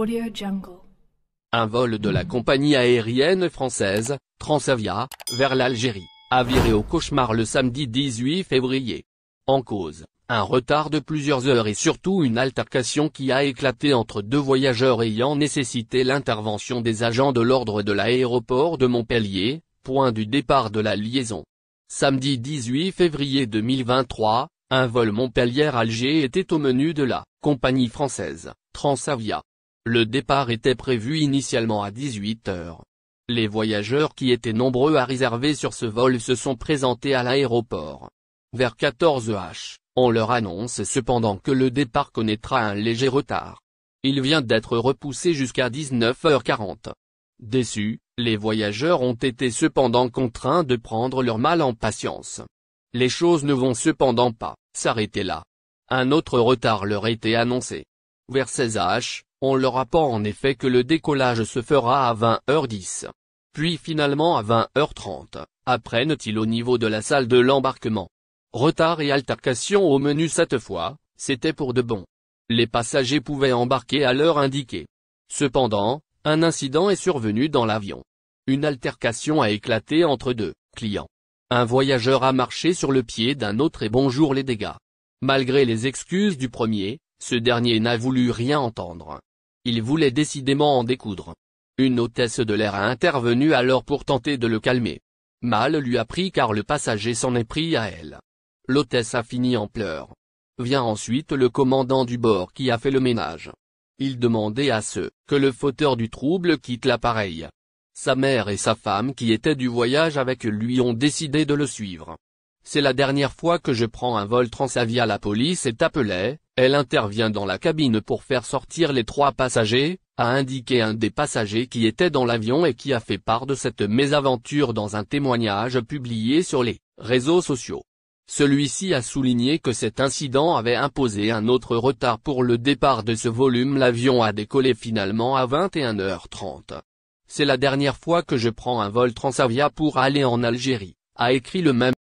Audio Jungle. Un vol de la compagnie aérienne française, Transavia, vers l'Algérie, a viré au cauchemar le samedi 18 février. En cause, un retard de plusieurs heures et surtout une altercation qui a éclaté entre deux voyageurs ayant nécessité l'intervention des agents de l'ordre de l'aéroport de Montpellier, point du départ de la liaison. Samedi 18 février 2023, un vol Montpellier-Alger était au menu de la compagnie française, Transavia. Le départ était prévu initialement à 18 h. Les voyageurs qui étaient nombreux à réserver sur ce vol se sont présentés à l'aéroport. Vers 14 h, on leur annonce cependant que le départ connaîtra un léger retard. Il vient d'être repoussé jusqu'à 19 h 40. Déçus, les voyageurs ont été cependant contraints de prendre leur mal en patience. Les choses ne vont cependant pas s'arrêter là. Un autre retard leur a été annoncé. Vers 16 h, on leur apprend en effet que le décollage se fera à 20 h 10. Puis finalement à 20 h 30, apprennent-ils au niveau de la salle de l'embarquement. Retard et altercation au menu cette fois, c'était pour de bon. Les passagers pouvaient embarquer à l'heure indiquée. Cependant, un incident est survenu dans l'avion. Une altercation a éclaté entre deux clients. Un voyageur a marché sur le pied d'un autre et bonjour les dégâts. Malgré les excuses du premier, ce dernier n'a voulu rien entendre. Il voulait décidément en découdre. Une hôtesse de l'air a intervenu alors pour tenter de le calmer. Mal lui a pris car le passager s'en est pris à elle. L'hôtesse a fini en pleurs. Vient ensuite le commandant du bord qui a fait le ménage. Il demandait à ce que le fauteur du trouble quitte l'appareil. Sa mère et sa femme qui étaient du voyage avec lui ont décidé de le suivre. C'est la dernière fois que je prends un vol Transavia. La police est appelée, elle intervient dans la cabine pour faire sortir les 3 passagers, a indiqué un des passagers qui était dans l'avion et qui a fait part de cette mésaventure dans un témoignage publié sur les réseaux sociaux. Celui-ci a souligné que cet incident avait imposé un autre retard pour le départ de ce volume. L'avion a décollé finalement à 21 h 30. C'est la dernière fois que je prends un vol Transavia pour aller en Algérie, a écrit le même